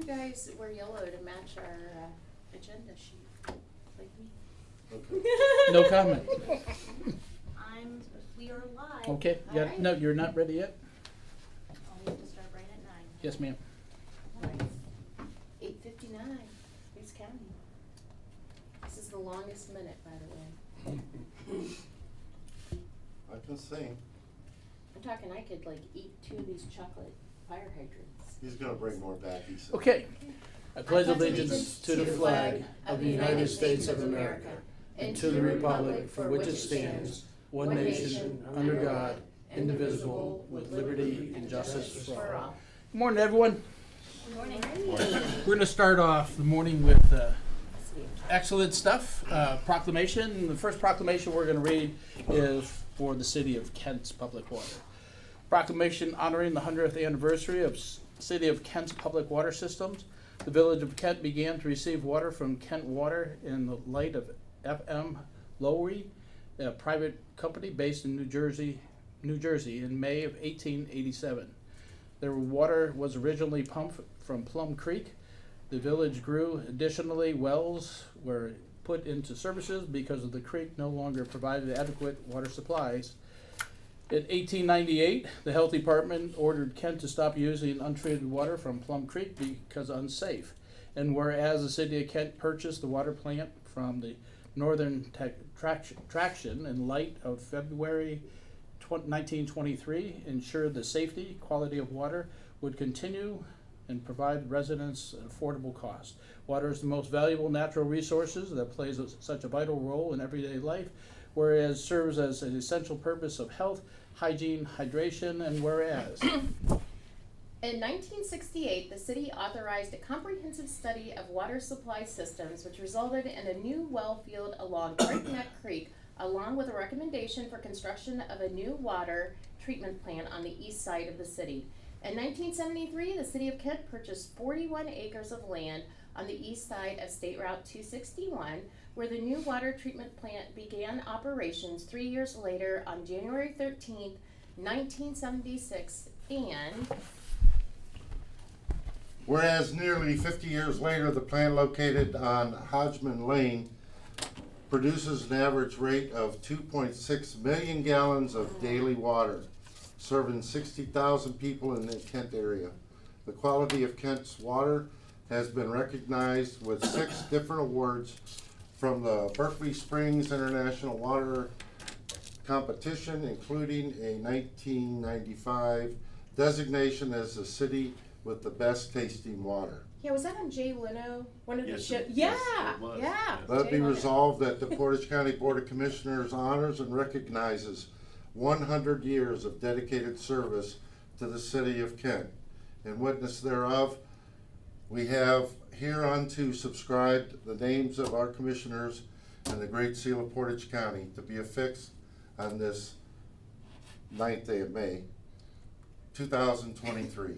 guys wear yellow to match our agenda sheet, like me. Okay. No comment. We are live. Okay, All yeah, right. no, you're not ready yet? We have to start right at 9. Yes, ma'am. Nice. 8:59, East County. This is the longest minute, by the way. I can sing. I'm talking I could like eat 2 of these chocolate fire hydrants. He's gonna bring more back, he said. Okay. I pledge allegiance to the flag of the United States of America and to the republic for which it stands, one nation, under God, indivisible, with liberty and justice for all. Good morning, everyone. Good morning. We're going to start off the morning with excellent stuff. Proclamation. The first proclamation we're going to read is for the City of Kent's Public Water. Proclamation honoring the 100th anniversary of City of Kent's public water systems. The Village of Kent began to receive water from Kent Water in the light of FM Lowry, a private company based in New Jersey, in May of 1887. Their water was originally pumped from Plum Creek. The village grew. Additionally, wells were put into services because of the creek no longer provided adequate water supplies. In 1898, the Health Department ordered Kent to stop using untreated water from Plum Creek because unsafe. And whereas the City of Kent purchased the water plant from the Northern Traction in light of February 1923, ensured the safety, quality of water would continue and provide residents an affordable cost. Water is the most valuable natural resources that plays such a vital role in everyday life, whereas serves as an essential purpose of health, hygiene, hydration, and whereas. In 1968, the city authorized a comprehensive study of water supply systems, which resulted in a new well field along Breakneck Creek, along with a recommendation for construction of a new water treatment plant on the east side of the city. In 1973, the City of Kent purchased 41 acres of land on the east side of State Route 261, where the new water treatment plant began operations 3 years later on January 13th, 1976, and Whereas nearly 50 years later, the plant located on Hodgman Lane produces an average rate of 2.6 million gallons of daily water, serving 60,000 people in the Kent area. The quality of Kent's water has been recognized with 6 different awards from the Berkeley Springs International Water Competition, including a 1995 designation as the city with the best tasting water. yeah, was that on Jay Leno? One of the Yes, shows? it- Yeah, yes, it was. yeah. Let it Jay be Leno. resolved that the Portage County Board of Commissioners honors and recognizes 100 years of dedicated service to the city of Kent. In witness thereof, we have hereunto subscribed the names of our commissioners and the Great Seal of Portage County to be affixed on this 9th day of May, 2023.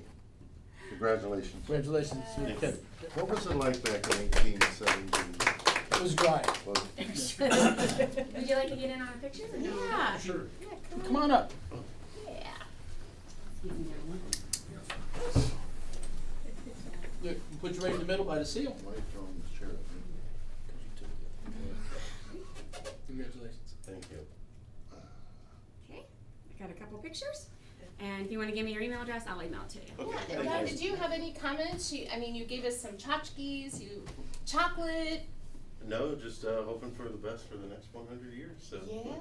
Congratulations. Congratulations, City of Kent. What was it like back in 1817? It was dry. Was- Would you like to get in on a picture? Or no? Yeah. Sure. Yeah, Come on up. Yeah. You put you right in the middle by the seal. Why are you throwing this chair at me? Congratulations. Thank you. Okay, I got a couple pictures. And if you want to give me your email address, I'll email it to you. Yeah, now, did you have any comments? You gave us some tchotchkes, chocolate. No, just hoping for the best for the next 100 years. So. Yeah,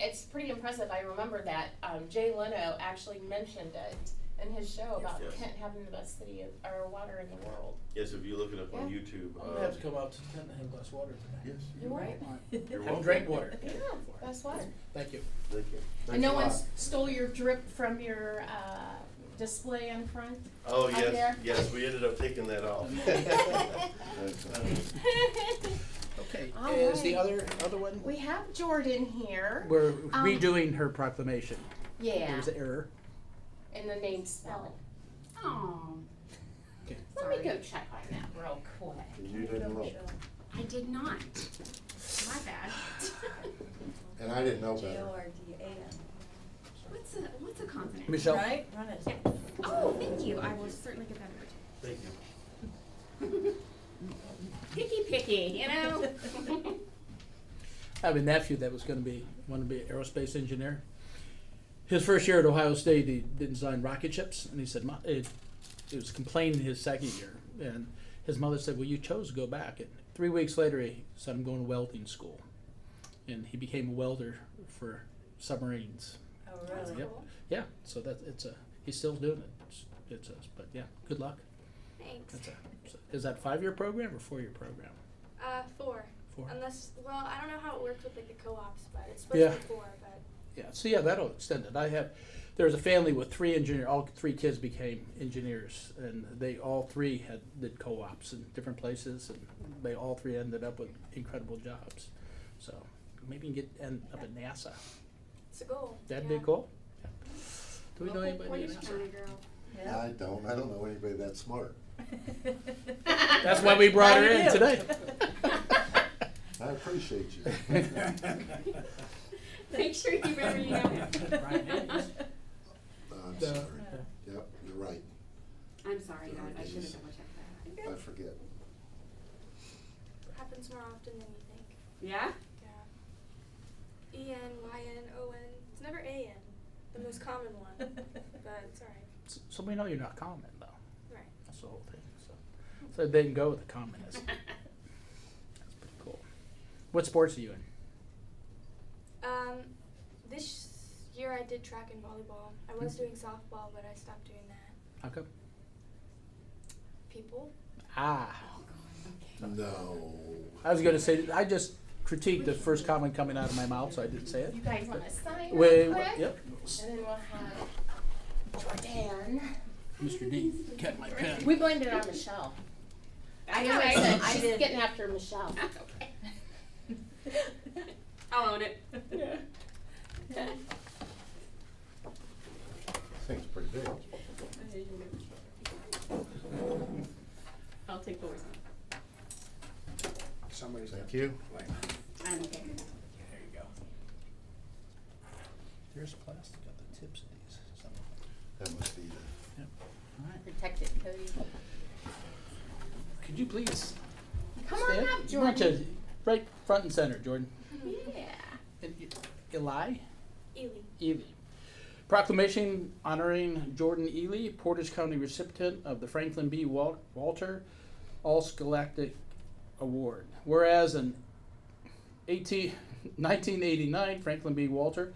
it's pretty impressive. I remember that Jay Leno actually mentioned it in his show about Yes. Kent having the best city or water in the world. Yes, if you look it up on Yeah. YouTube. I'm gonna have to come out to Kent and have a glass of water today. Yes. You're right. You're Haven't welcome. drank water. Yeah, best water. Thank you. Thank you. And no Thanks a one lot. stole your drip from your display in front? Oh Up yes, there? yes, we ended up taking that off. Okay, All is the right. other one? We have Jordan here. We're redoing her proclamation. There Yeah, was an error. in the name spelling. Oh, Okay. Let me go check on that real quick. You didn't know, I did not. My bad. and I didn't know better. What's a consonant? Michelle. Right? Run it. Yes. Oh, thank you. I will certainly get that over to you. Thank you. Picky, you know? I have a nephew that was wanted to be an aerospace engineer. His first year at Ohio State, he did design rocket ships, and he said it was complaining his second year, and his mother said, "Well, you chose to go back." And 3 weeks later, he said, "I'm going to welding school," and he became a welder for submarines. Oh, really? Yep. Yeah, so he's still doing it. But yeah, good luck. Thanks. Is that a 5-year program or 4-year program? 4. 4. Unless, well, I don't know how it works with like the co-ops, but it's supposed Yeah. to be 4. But Yeah, so yeah, that'll extend it. There was a family with 3 engineers. All 3 kids became engineers, and they all 3 did co-ops in different places, and they all 3 ended up with incredible jobs. So maybe you can end up at NASA. it's a goal. That'd yeah. be cool. Yeah. Do we know anybody Portage at NASA? County girl. Yeah. I don't know anybody that smart. That's why we brought her Now you in do. today. I appreciate you. Make sure you remember you know him. I'm The- sorry. Yep, you're right. I'm sorry, guys. I should have double checked that. I forget. Happens more often than you think. Yeah? Yeah. EN, YN, ON. It's never AN, the most common one. But it's alright. So we know you're not common, though. Right. That's the whole thing. So they didn't go with the commonness. That's pretty cool. What sports are you in? This year I did track and volleyball. I was doing softball, but I stopped doing that. How come? People. Ah. No. I was going to say, I just critiqued the first comment coming out of my mouth, so I didn't say it. You guys want to sign Wait, real quick? yep. And then we'll have Jordan. Mr. D, cut my pen. We blamed it on Michelle. I know know. I said I she's did. getting after Michelle. I'll own it. This thing's pretty big. I'll take both. Somebody's got Thank you. I'm okay. There you go. There's plastic at the tips of these. Some of them. That must be the. All right. Protect it, Cody. Could you please Come stand? on up, You want Jordan. to- right front and center, Jordan. Yeah. And Eli? Ely. Ely. Proclamation honoring Jordan Ely, Portage County recipient of the Franklin B. Walter All-Scholastic Award. Whereas in 1989, Franklin B. Walter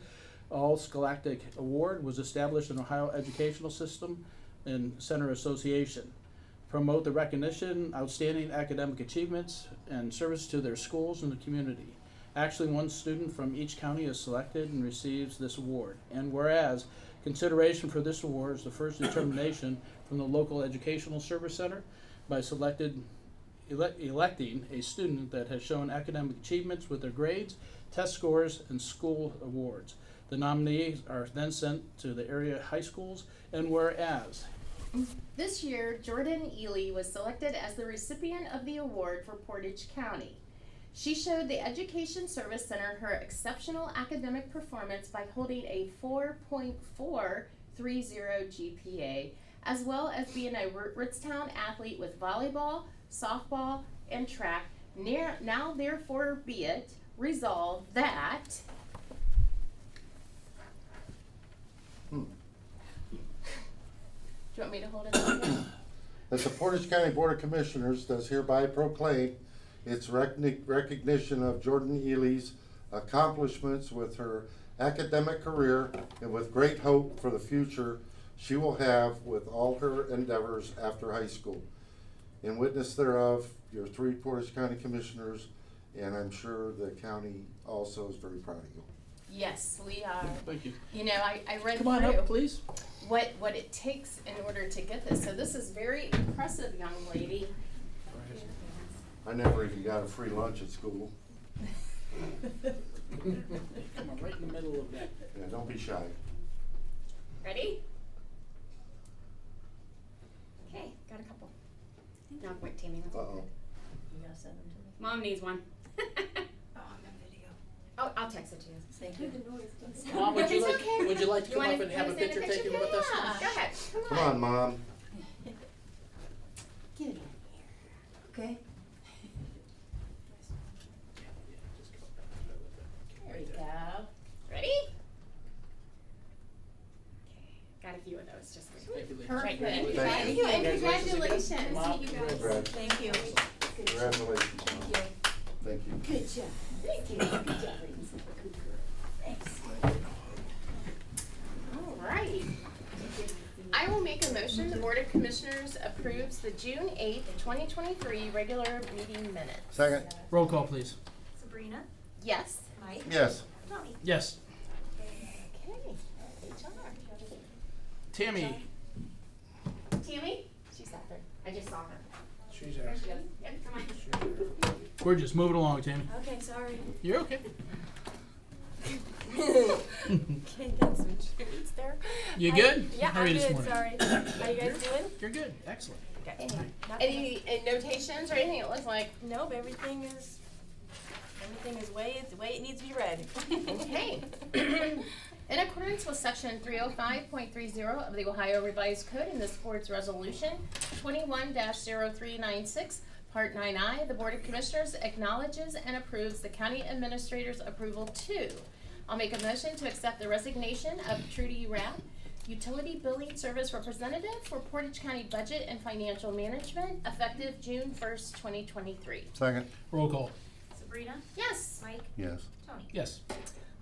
All-Scholastic Award was established in Ohio Educational System and Center Association. Promote the recognition, outstanding academic achievements, and service to their schools and the community. Actually, one student from each county is selected and receives this award. And whereas consideration for this award is the first determination from the local educational service center by electing a student that has shown academic achievements with their grades, test scores, and school awards. The nominees are then sent to the area high schools, and whereas This year, Jordan Ely was selected as the recipient of the award for Portage County. She showed the Education Service Center her exceptional academic performance by holding a 4.430 GPA, as well as being a Ritztown athlete with volleyball, softball, and track. Now therefore be it resolved that Do you want me to hold it up? That the Portage County Board of Commissioners does hereby proclaim its recognition of Jordan Ely's accomplishments with her academic career and with great hope for the future she will have with all her endeavors after high school. In witness thereof, your 3 Portage County Commissioners, and I'm sure the county also is very proud of you. Yes, we are. thank you. You know, I read Come on through up, please. what it takes in order to get this. So this is very impressive, young lady. I never even got a free lunch at school. Come on, right in the middle of that. Yeah, don't be shy. Ready? Okay, got a couple. No, wait, Tammy. That's Uh-oh. You gotta send them to me. Mom needs one. Oh, I'm on video. Oh, I'll text it to you. Thank you. Mom, would you It's like, okay. would you like to You come wanna- up and have a wanna stand picture in the taken picture? with us? Yeah. Go ahead. Come on, Mom. Okay. There you go. Ready? Okay, got a few of those just for you. Thank you, ladies. Perfect. Thank you. And congratulations. Wow. You guys. Congrats. Thank you. Congratulations. Thank you. Thank you. Good job. Thank you. Good job, ladies. Good girl. Thanks. All right. I will make a motion, the Board of Commissioners approves the June 8th, 2023 regular meeting minutes. Second? Roll call, please. Sabrina, Yes. Mike, Yes. Tony. Yes. Okay. Tammy. Tammy? She's out there. I just saw her. She's There she is. Yep, come on. We're just moving along, Tammy. Okay, sorry. You're okay. Can't get some treats there. You good? Yeah, How are I'm you this good, morning? sorry. How you guys doing? You're good. Excellent. Okay. Any notations or anything it looks like? Nope, everything is way it needs to be read. Okay. In accordance with section 305.30 of the Ohio Revised Code and this board's resolution 21-0396, Part 9I, the Board of Commissioners acknowledges and approves the county administrator's approval to. I'll make a motion to accept the resignation of Trudy Rapp, Utility Billing Service Representative for Portage County Budget and Financial Management, effective June 1st, 2023. Second? Roll call. Sabrina, Yes. Mike, Yes. Tony. Yes.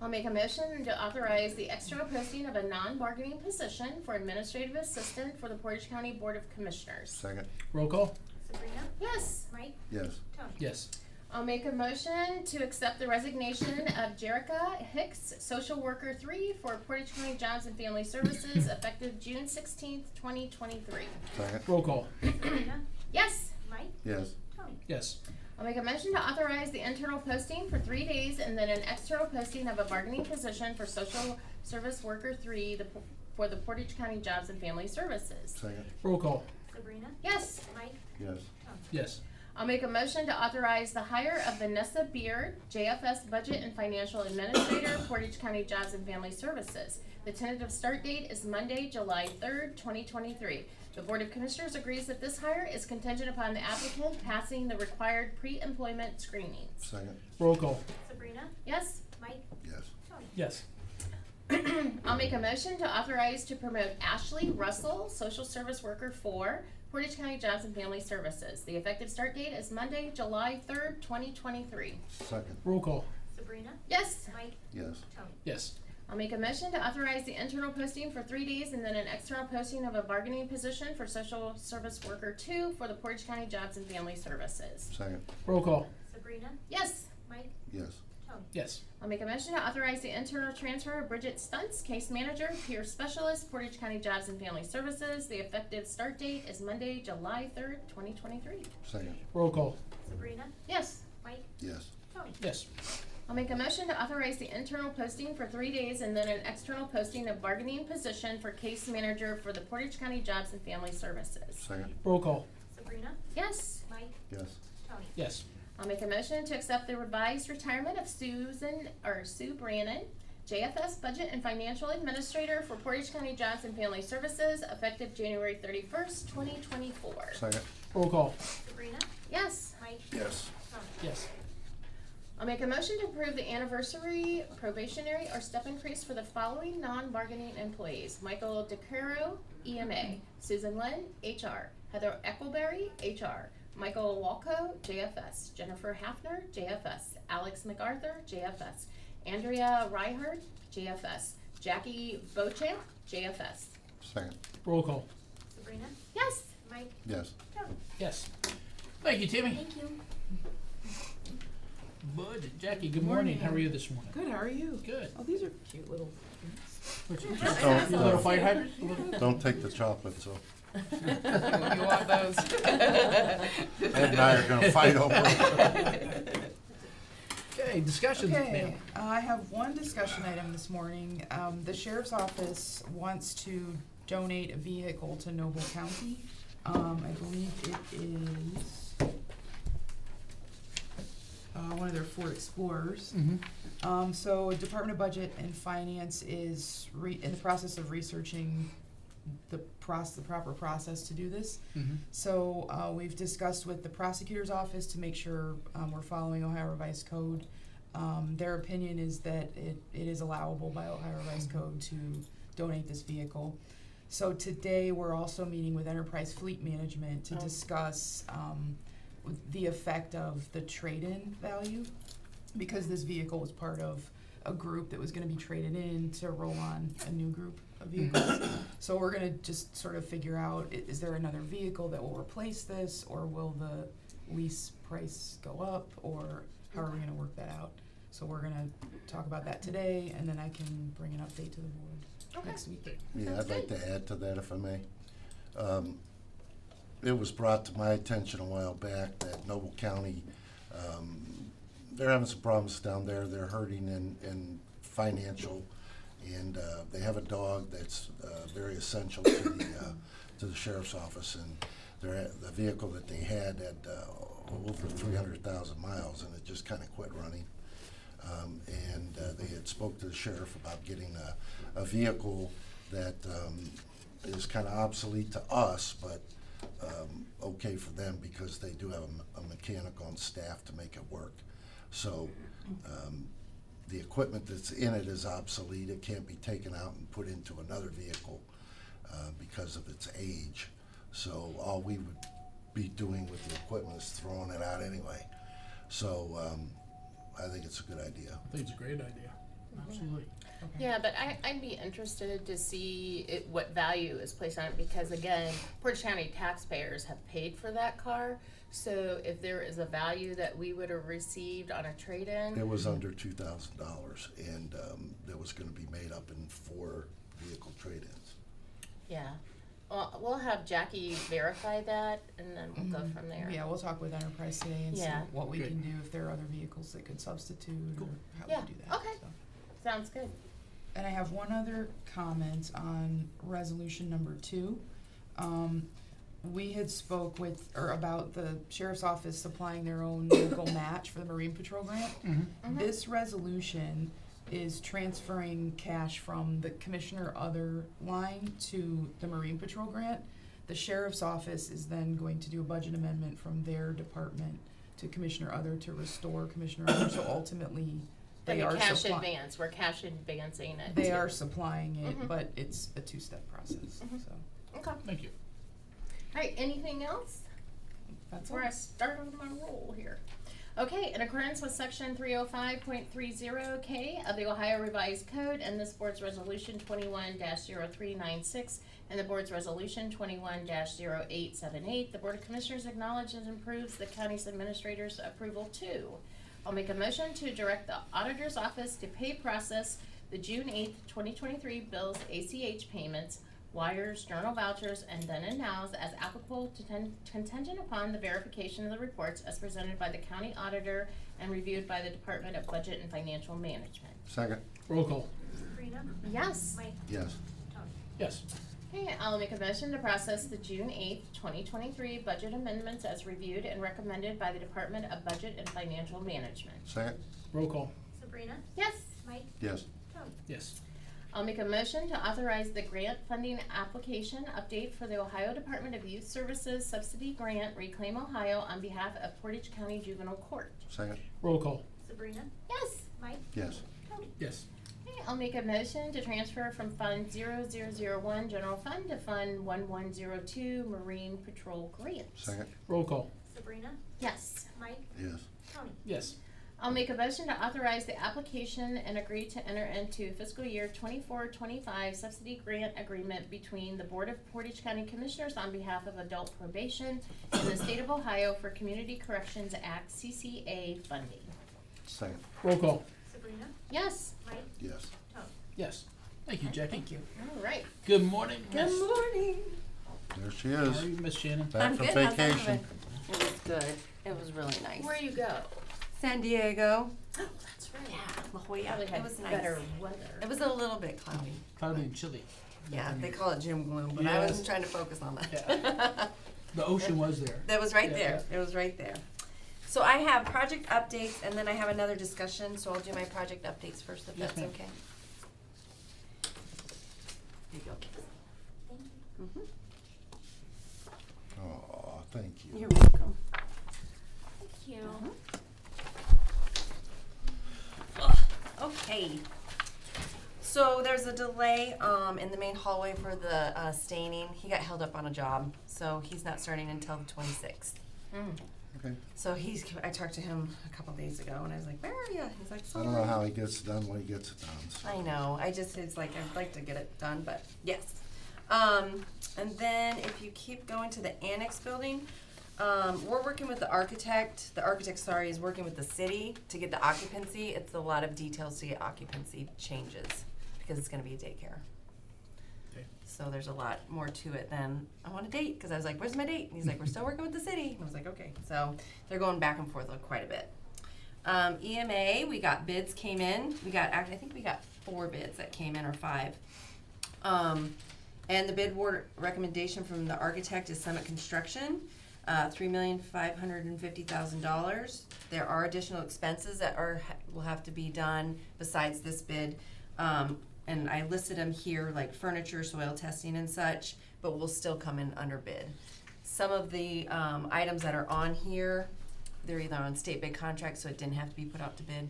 I'll make a motion to authorize the external posting of a non-bargaining position for administrative assistant for the Portage County Board of Commissioners. Second? Roll call. Sabrina, Yes. Mike, Yes. Tony. Yes. I'll make a motion to accept the resignation of Jerica Hicks, Social Worker 3 for Portage County Jobs and Family Services, effective June 16th, 2023. Second? Roll call. Sabrina, Yes. Mike, Yes. Tony. Yes. I'll make a motion to authorize the internal posting for 3 days and then an external posting of a bargaining position for Social Service Worker 3 for the Portage County Jobs and Family Services. Second? Roll call. Sabrina, Yes. Mike, Yes. Tony. Yes. I'll make a motion to authorize the hire of Vanessa Beard, JFS Budget and Financial Administrator, Portage County Jobs and Family Services. The tentative start date is Monday, July 3rd, 2023. The Board of Commissioners agrees that this hire is contingent upon the applicant passing the required pre-employment screenings. Second? Roll call. Sabrina, Yes? Mike, Yes. Tony. Yes. I'll make a motion to authorize to promote Ashley Russell, Social Service Worker 4, Portage County Jobs and Family Services. The effective start date is Monday, July 3rd, 2023. Second? Roll call. Sabrina, Yes? Mike, Yes. Tony. Yes. I'll make a motion to authorize the internal posting for 3 days and then an external posting of a bargaining position for Social Service Worker 2 for the Portage County Jobs and Family Services. Second? Roll call. Sabrina, Yes. Mike, Yes. Tony. Yes. I'll make a motion to authorize the internal transfer of Bridget Stuntz, Case Manager, Peer Specialist, Portage County Jobs and Family Services. The effective start date is Monday, July 3rd, 2023. Second? Roll call. Sabrina, Yes. Mike, Yes. Tony. Yes. I'll make a motion to authorize the internal posting for 3 days and then an external posting of bargaining position for Case Manager for the Portage County Jobs and Family Services. Second? Roll call. Sabrina, Yes. Mike, Yes. Tony. Yes. I'll make a motion to accept the revised retirement of Sue Brannon, JFS Budget and Financial Administrator for Portage County Jobs and Family Services, effective January 31st, 2024. Second? Roll call. Sabrina, Yes. Mike, Yes. Tony. Yes. I'll make a motion to approve the anniversary probationary or step increase for the following non-bargaining employees: Michael DeCaro, EMA; Susan Lynn, HR; Heather Eckleberry, HR; Michael Walco, JFS; Jennifer Hafner, JFS; Alex MacArthur, JFS; Andrea Reihard, JFS; Jackie Beauchamp, JFS. Second? Roll call. Sabrina, Yes. Mike, Yes. Tony. Yes. Thank you, Tammy. Thank you. Bud, Jackie, good morning. How are you this morning? Good, how are you? Good. Oh, these are cute little things. Which, Don't, your little fire hydrant? don't take the chocolate, so. You want those? Ed and I are gonna fight over it. Okay, discussions, ma'am. Okay, I have one discussion item this morning. The sheriff's office wants to donate a vehicle to Noble County. I believe it is one of their Ford Explorers. Mm-hmm. So Department of Budget and Finance is in the process of researching the the proper process to do this. Mhm. So we've discussed with the prosecutor's office to make sure we're following Ohio Revised Code. Their opinion is that it is allowable by Ohio Revised Code to donate this vehicle. So today, we're also meeting with Enterprise Fleet Management to discuss the effect of the trade-in value, because this vehicle was part of a group that was gonna be traded in to roll on a new group of vehicles. So we're gonna just sort of figure out, is there another vehicle that will replace this, or will the lease price go up, or how are we gonna work that out? So we're gonna talk about that today, and then I can bring an update to the board next week. Yeah, I'd like to add to that if I may. It was brought to my attention a while back that Noble County, they're having some problems down there. They're hurting in financial, and they have a dog that's very essential to the sheriff's office, and the vehicle that they had over 300,000 miles, and it just kind of quit running. And they had spoke to the sheriff about getting a vehicle that is kind of obsolete to us, but okay for them because they do have a mechanic on staff to make it work. So the equipment that's in it is obsolete. It can't be taken out and put into another vehicle because of its age. So all we would be doing with the equipment is throwing it out anyway. So I think it's a good idea. I think it's a great idea. Absolutely. Yeah, but I'd be interested to see what value is placed on it, because again, Portage County taxpayers have paid for that car. So if there is a value that we would have received on a trade-in. It was under $2,000, and that was going to be made up in 4 vehicle trade-ins. Yeah. Well, we'll have Jackie verify that, and then we'll go from there. Yeah, we'll talk with Enterprise today and see Yeah. what we Great. can do, if there are other vehicles that could substitute, or how Yeah, we do that. okay. So. Sounds good. And I have one other comment on resolution number 2. We had spoke about the sheriff's office supplying their own local match for the Marine Patrol grant. This resolution is transferring cash from the Commissioner Other line to the Marine Patrol grant. The sheriff's office is then going to do a budget amendment from their department to Commissioner Other to restore Commissioner Other, so ultimately, they Like are a cash supplying. advance, we're cash advancing it. They to- are supplying it, but it's a 2-step process, so Okay. Thank you. All right, anything else? that's Before all. I start on my roll here. Okay, in accordance with section 305.30K of the Ohio Revised Code and this board's resolution 21-0396 and the board's resolution 21-0878, the Board of Commissioners acknowledges and approves the county's administrator's approval too. I'll make a motion to direct the auditor's office to pay process the June 8th, 2023 bills, ACH payments, wires, journal vouchers, and then and nows as applicable to contingent upon the verification of the reports as presented by the county auditor and reviewed by the Department of Budget and Financial Management. Second? Roll call. Sabrina? Yes. Mike? Yes. Tony? Yes. Okay, I'll make a motion to process the June 8th, 2023 budget amendments as reviewed and recommended by the Department of Budget and Financial Management. Second? Roll call. Sabrina? Yes. Mike? Yes. Tony? Yes. I'll make a motion to authorize the grant funding application update for the Ohio Department of Youth Services Subsidy Grant Reclaim Ohio on behalf of Portage County Juvenile Court. Second? Roll call. Sabrina? Yes. Mike? Yes. Tony? Yes. Okay, I'll make a motion to transfer from Fund 0001 General Fund to Fund 1102 Marine Patrol Grants. Second? Roll call. Sabrina? Yes. Mike? Yes. Tony? Yes. I'll make a motion to authorize the application and agree to enter into fiscal year 24-25 subsidy grant agreement between the Board of Portage County Commissioners on behalf of adult probation and the State of Ohio for Community Corrections Act CCA funding. Second? Roll call. Sabrina? Yes. Mike? Yes. Tony? Yes. Thank you, Jackie. Thank you. All right. Good morning, Miss. Good morning. There she How is. are you, Miss Shannon? Back I'm from good. How's that vacation. going? It was good. It was really nice. Where you go? San Diego. Oh, that's right. Yeah, La Jolla. Probably had It was nice. better weather. It was a little bit cloudy. Cloudy and chilly. Yeah, they call it Jim gloom, but I Yes. wasn't trying to focus on that. Yeah. The ocean was there. That was right Yeah, there. It was right there. So I have project updates and then I have another discussion, so I'll do my project updates first if Yes, that's ma'am. okay. Here you go. Thank you. Oh, thank you. You're welcome. Thank you. Okay. So there's a delay in the main hallway for the staining. He got held up on a job, so he's not starting until the 26th. Okay. So I talked to him a couple days ago, and I was like, "Where are you?" He's like, I "Sorry." don't know how he gets it done when he gets it done. So. I know. It's like I'd like to get it done, but yes. And then if you keep going to the annex building, we're working with the architect. The architect, is working with the city to get the occupancy. It's a lot of details to get occupancy changes because it's going to be a daycare. Okay. So there's a lot more to it than I want a date, because I was like, "Where's my date?" And he's like, "We're still working with the city." And I was like, "Okay." So they're going back and forth quite a bit. EMA, we got bids came in. I think we got 4 bids that came in, or 5. And the bid award recommendation from the architect is Summit Construction, $3,550,000. There are additional expenses that will have to be done besides this bid. And I listed them here, like furniture, soil testing and such, but will still come in under bid. Some of the items that are on here, they're either on state bid contracts, so it didn't have to be put out to bid,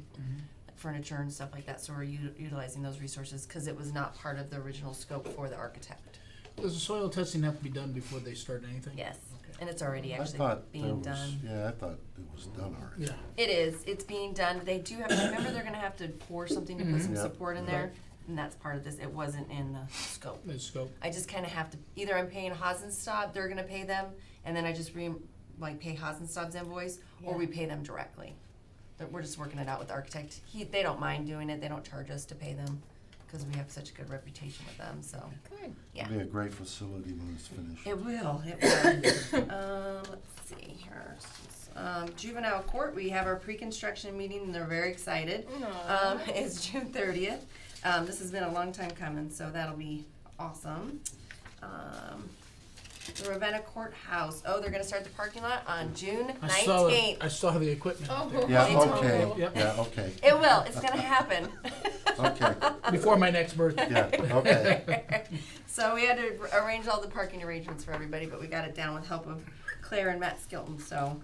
like furniture and stuff like that. So we're utilizing those resources because it was not part of the original scope for the architect. Does the soil testing have to be done before they start anything? Yes, Okay. and it's already I actually thought being done. Yeah, I thought it was done already. Yeah. It is. It's being done. They do have to remember they're gonna have to pour something to put some Yep. support in there, and that's part of this. It wasn't in the scope. The scope. I just kind of have to, either I'm paying Hasenstaub, they're gonna pay them, and then I just pay Hasenstaub's invoice, or we pay them directly. But we're just working it out with the architect. They don't mind doing it. They don't charge us to pay them because we have such a good reputation with them. So Good. yeah, It'll be a great facility when it's finished. it will. It will. Let's see here. Juvenile court. We have our pre-construction meeting, and they're very excited. It's June 30th. This has been a long time coming, so that'll be awesome. The Ravenna Courthouse. Oh, they're gonna start the parking lot on June 19th. I saw the equipment out there. Yeah, They told okay, me. Yep. yeah, okay, It will. It's gonna happen. okay, Before my next birthday. yeah, okay. So we had to arrange all the parking arrangements for everybody, but we got it down with help of Claire and Matt Skilton. So,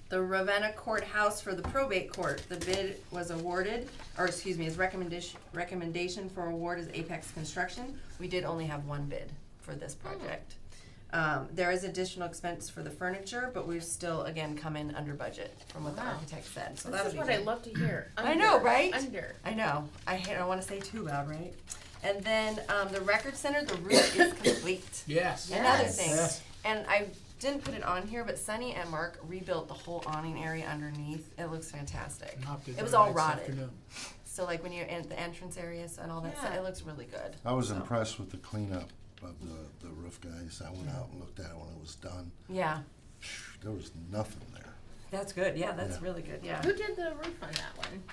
the Ravenna Courthouse for the probate court, the bid was awarded, his recommendation for award is Apex Construction. We did only have 1 bid for this project. There is additional expense for the furniture, but we've still, again, come in under budget from what the Wow. architect said. So This that'll is be what good. I love to hear. I know, right? Under. I know. I don't want to say too loud, right? And then the record center, the roof is complete. Yes. Another Yes. thing, Yes. and I didn't put it on here, but Sunny and Mark rebuilt the whole awning area underneath. It looks fantastic. Knocked It was right all this rotted. afternoon. So like when you're in the entrance areas and all that stuff, Yeah. it looks really good. I was So, impressed with the cleanup of the roof guys. I went out and looked at it when it was done. Yeah, There was nothing there. that's good. Yeah, that's Yeah. really good. Yeah. Who did the roof on that one?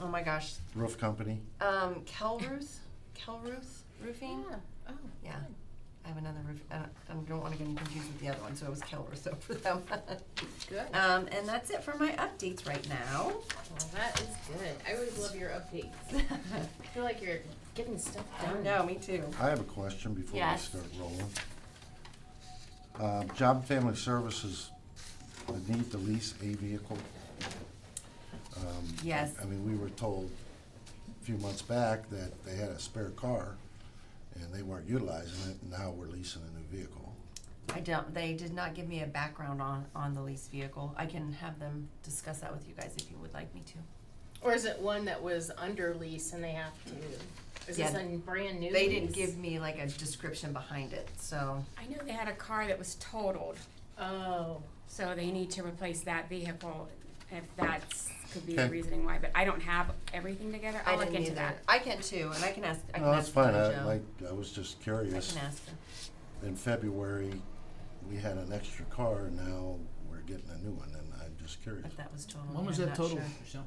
Oh my gosh. Roof company, Kelruth Roofing. Yeah. Oh. Yeah. I have another roof. I don't want to get confused with the other one, so it was Kelruth over them. Good. And that's it for my updates right now. Well, that is good. I always love your updates. I feel like you're getting stuff done. No, me too. I have a question before we Yes. start rolling. Job and Family Services need to lease a vehicle. Yes. I mean, we were told a few months back that they had a spare car and they weren't utilizing it, and now we're leasing a new vehicle. They did not give me a background on the lease vehicle. I can have them discuss that with you guys if you would like me to. Or is it one that was under lease and they have to? Is Yeah. this a brand new They lease? didn't give me like a description behind it, so. I know they had a car that was totaled, Oh. so they need to replace that vehicle, if could be the Okay. reasoning why, but I don't have everything together. I'll look didn't into either. that. I can too, and I can ask. No, that's fine. Joe. I was just I curious. can ask her. In February, we had an extra car, and now we're getting a new one, and I'm just curious. If that was total. When was I'm that not total, sure. Michelle?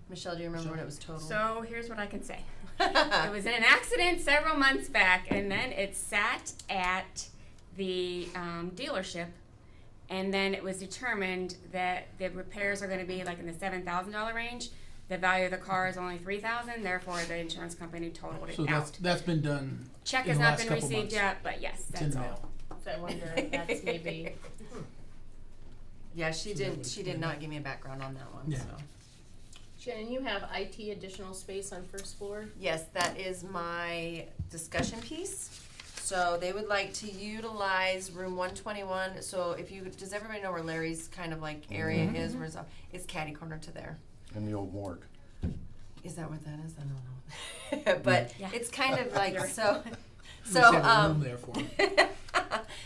Michelle, do you remember when it was total? So here's what I can say. It was in an accident several months back, and then it sat at the dealership, and then it was determined that the repairs are going to be like in the $7,000 range. The value of the car is only $3,000, therefore the insurance company totaled it So out. that's been done. Check in has the not last been couple received months. yet, but yes, It's in that's the all. mail. So I wonder if that's maybe. Yeah, she did not give me a background on that one, Yeah. so. Shannon, you have IT additional space on first floor? Yes, that is my discussion piece. So they would like to utilize room 121. So if you, does everybody know where Larry's kind of like area is? Where's, it's catty corner to there. In the old morgue. Is that what that is? I don't know. But Yeah. it's kind of like, so, We just have a room so, there for 'em.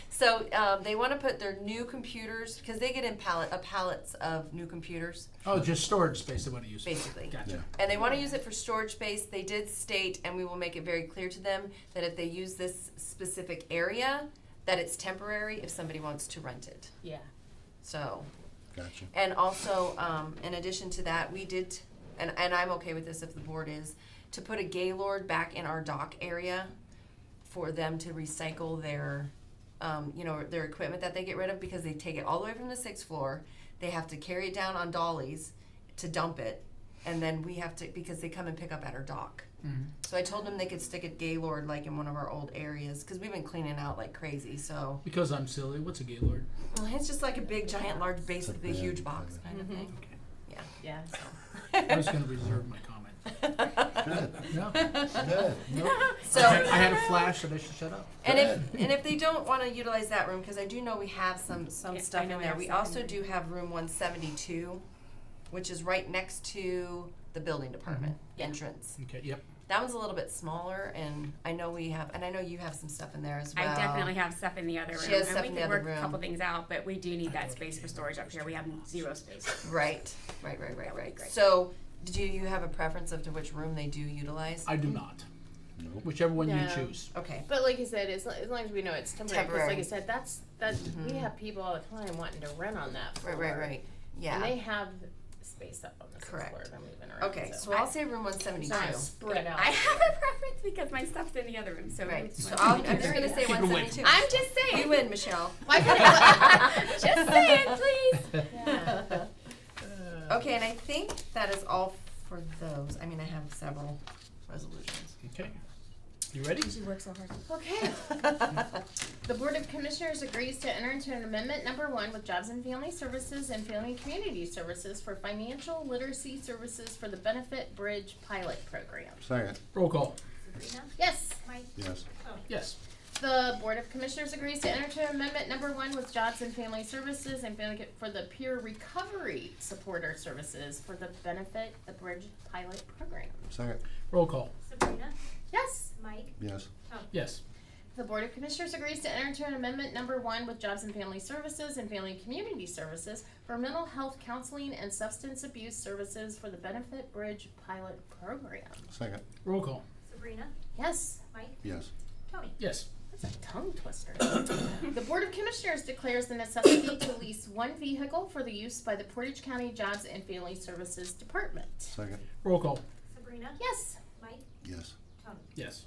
so, they wanna put their new computers, because they get in pallets of new computers, Oh, just storage space they want to use. basically. Gotcha. Yeah. And they want to use it for storage space. They did state, and we will make it very clear to them, that if they use this specific area, that it's temporary if somebody wants to rent it. Yeah. So, Gotcha. and also, in addition to that, we did, and I'm okay with this if the board is, to put a Gaylord back in our dock area for them to recycle their, their equipment that they get rid of, because they take it all the way from the 6th floor. They have to carry it down on dollies to dump it, and then we have to, because they come and pick up at our dock. Mhm. So I told them they could stick a Gaylord like in one of our old areas, because we've been cleaning out like crazy, so. Because I'm silly. What's a Gaylord? Well, it's just like a big, giant, large, basically bed huge box kind kind of thing. Okay. Yeah. I was going to reserve my comment. Good. No. Good. So. I had a flash that I should shut up. And if they don't want to utilize that room, because I do know we have some Yeah, stuff I know in we there. have We stuff in also there. do have room 172, which is right next to the building department entrance. Okay, yep. That one's a little bit smaller, and I know we have, and I know you have some stuff in there as well. I definitely have stuff in the other room. She has and stuff we in the can other work a couple room. things out, but we do need that space for storage up here. We have zero space. Right. That would be great. So, do you have a preference of to which room they do utilize? I do not. Nope. Whichever one you No. choose. Okay. But like I said, as long as we know it's temporary, because like I Temporary. said, we have people all the time wanting to rent on that floor. Right. And they Yeah. have space up on the 6th Correct. floor, they're moving around. Okay, so I'll say room 172. Sorry, spread out. I have a preference because my stuff's in the other room. So Right. it's So one- I'm just gonna say Keep it away. 172. I'm just You saying. win, Michelle. Just saying, please. Yeah. Okay, and I think that is all for those. I mean, I have several resolutions. Okay. You ready? She works so hard. Okay. The Board of Commissioners agrees to enter into an amendment number 1 with Jobs and Family Services and Family and Community Services for financial literacy services for the Benefit Bridge Pilot Program. Second. Roll call. Sabrina? Yes. Mike? Yes. Yes. The Board of Commissioners agrees to enter into amendment number 1 with Jobs and Family Services and Family for the Peer Recovery Supporter Services for the Benefit the Bridge Pilot Program. Second. Roll call. Sabrina? Yes. Mike? Yes. Yes. The Board of Commissioners agrees to enter into an amendment number 1 with Jobs and Family Services and Family and Community Services for mental health counseling and substance abuse services for the Benefit Bridge Pilot Program. Second. Roll call. Sabrina? Yes. Mike? Yes. Tony? Yes. That's a tongue twister. The Board of Commissioners declares the necessity to lease 1 vehicle for the use by the Portage County Jobs and Family Services Department. Second. Roll call. Sabrina? Yes. Mike? Yes. Tony? Yes.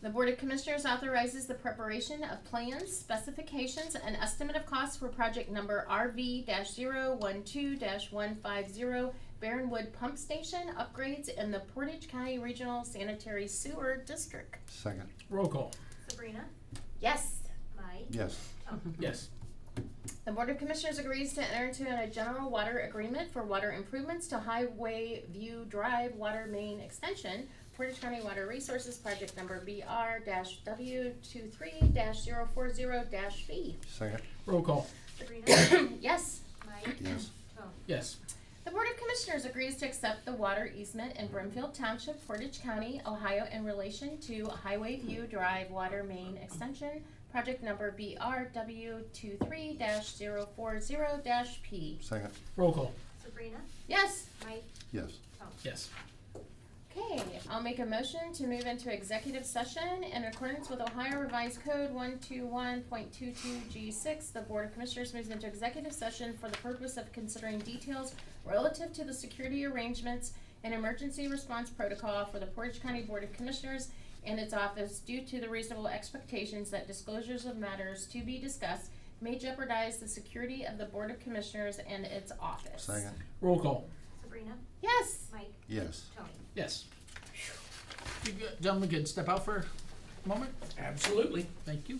The Board of Commissioners authorizes the preparation of plans, specifications, and estimate of costs for project number RV-012-150 Barronwood Pump Station upgrades in the Portage County Regional Sanitary Sewer District. Second. Roll call. Sabrina? Yes. Mike? Yes. Tony? Yes. The Board of Commissioners agrees to enter into a general water agreement for water improvements to Highway View Drive Water Main Extension, Portage County Water Resources Project number BR-W23-040-B. Second. Roll call. Sabrina? Yes. Mike? Yes. Tony? Yes. The Board of Commissioners agrees to accept the water easement in Brimfield Township, Portage County, Ohio in relation to Highway View Drive Water Main Extension, project number BR-W23-040-P. Second. Roll call. Sabrina? Yes. Mike? Yes. Tony? Yes. Okay, I'll make a motion to move into executive session in accordance with Ohio Revised Code 121.22G6. The Board of Commissioners moves into executive session for the purpose of considering details relative to the security arrangements and emergency response protocol for the Portage County Board of Commissioners and its office due to the reasonable expectations that disclosures of matters to be discussed may jeopardize the security of the Board of Commissioners and its office. Second. Roll call. Sabrina, Yes. Mike, Yes. Tony. Yes. You gentlemen can step out for a moment? Absolutely. Thank you.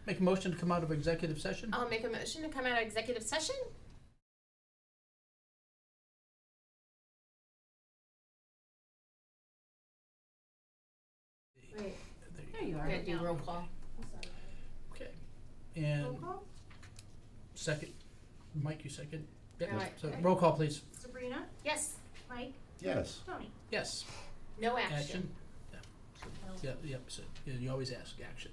Make a motion to come out of executive session? I'll make a motion to come out of executive session. Wait, There you we're are. gonna do roll call. Okay. And second, Mike, you second? Yeah, Alright. so roll call, please. Sabrina, Yes, Mike, Yes. Tony. Yes. no action. Action? Yeah, yep, so, you always ask action.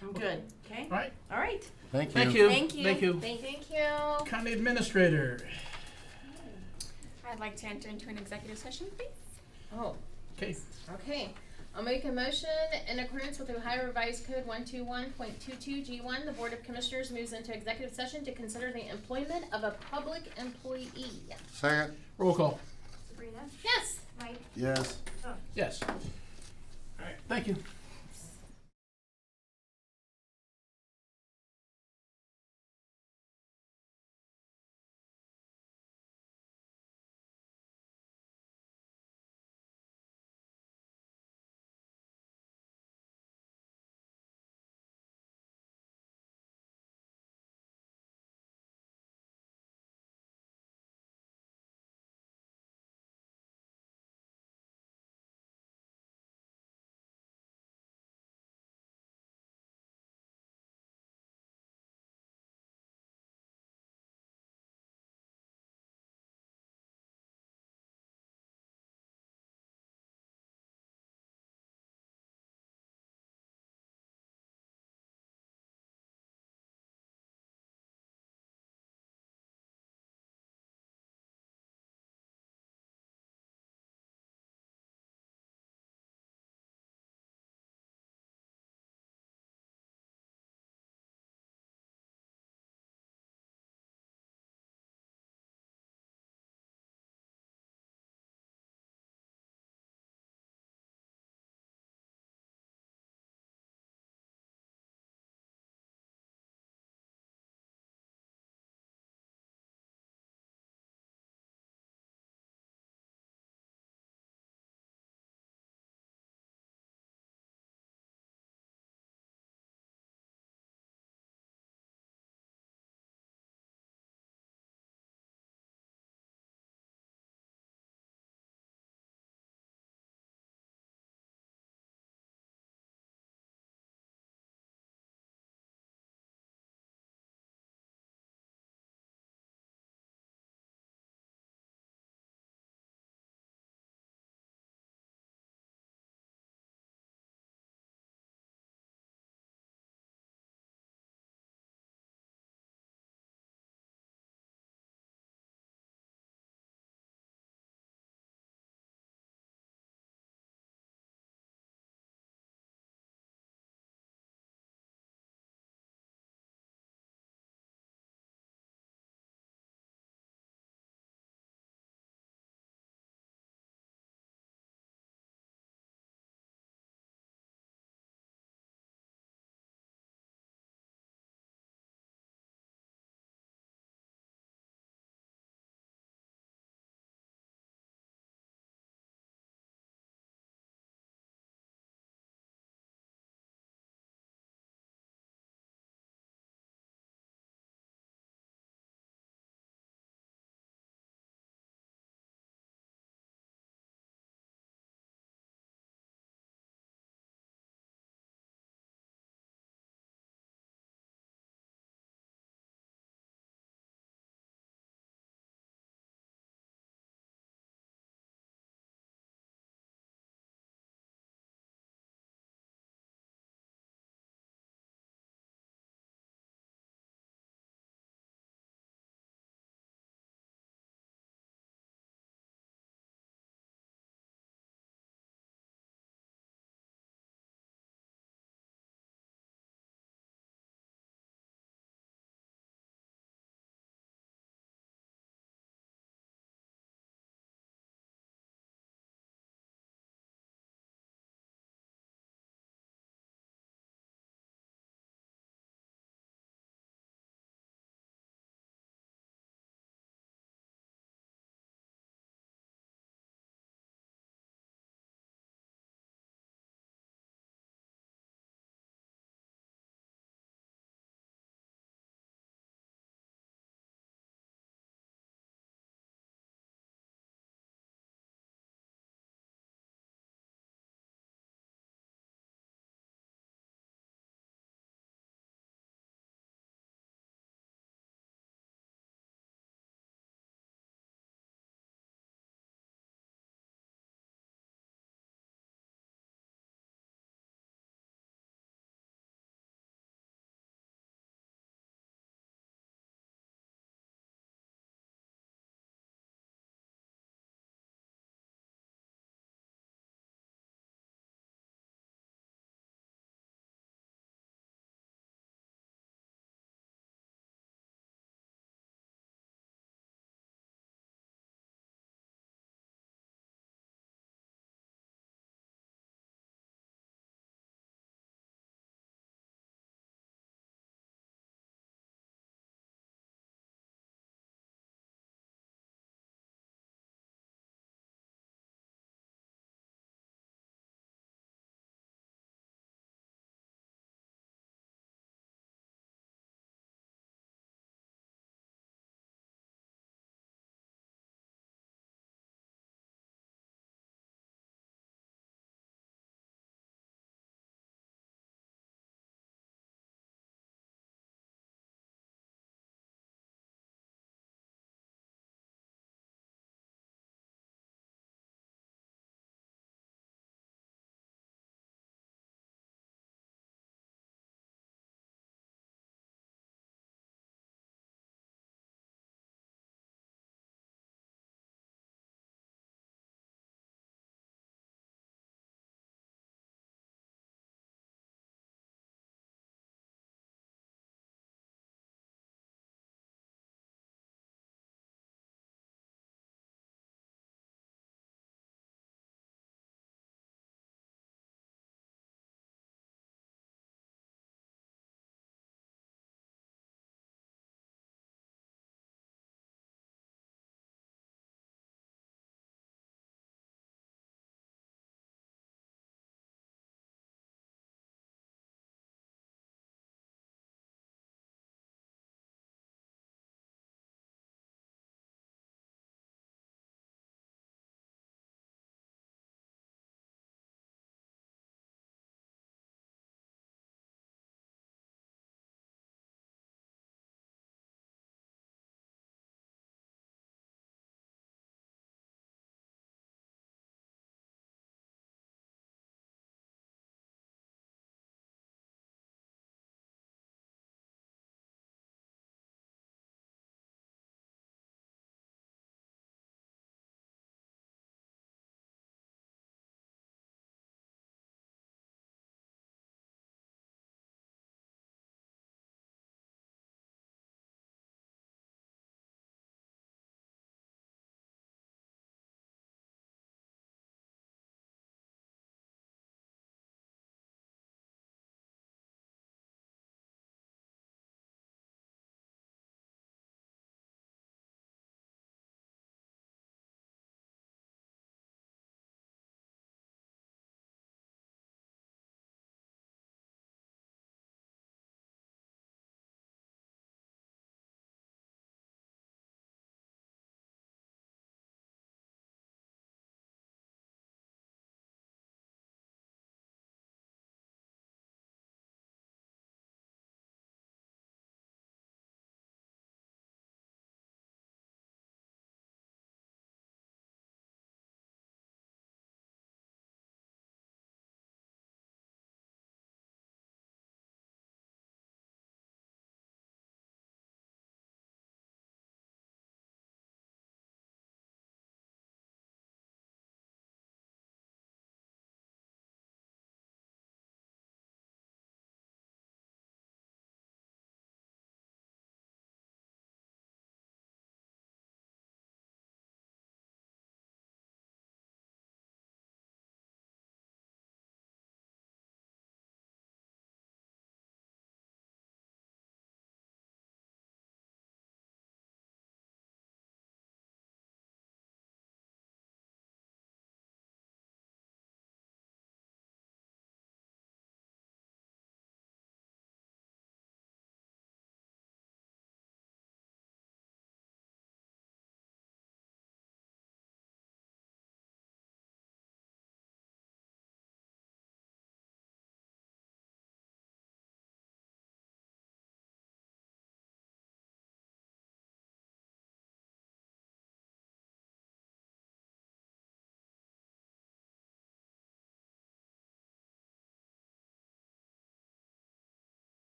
I'm good, okay? All right, All right. Thank you. thank you. Thank you. Thank you. Thank you. County Administrator. I'd like to enter into an executive session, please. Oh, Okay, okay. I'll make a motion in accordance with Ohio Revised Code 121.22 G1. The Board of Commissioners moves into executive session to consider the employment of a public employee. Second. roll call. Sabrina, Yes. Mike, Yes. Tony. Yes. All right, thank you.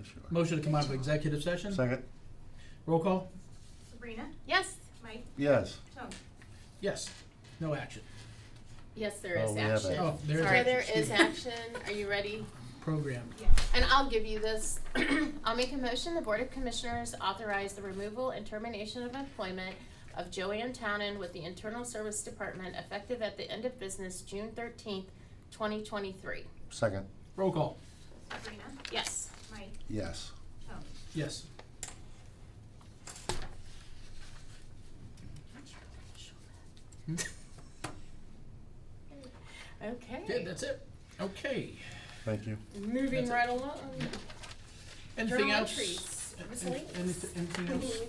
Sure. Motion to come out of executive session? Second? Roll call? Sabrina, Yes, Mike, Yes. Tony. Yes. No action. yes, there is Oh, we have action. action. Oh, there is Sorry, action. there Excuse is me. action. Are you ready? Program. And I'll give you this. I'll make a motion, the Board of Commissioners authorize the removal and termination of employment of Joanne Townend with the Internal Service Department effective at the end of business June 13th, 2023. Second? Roll call? Sabrina, Yes. Mike, Yes. Tony. Yes. Okay. Good, that's it. Okay. Thank you. Moving That's it. right along. Anything Journal else? entries. An- Miscellaneous. Anything else?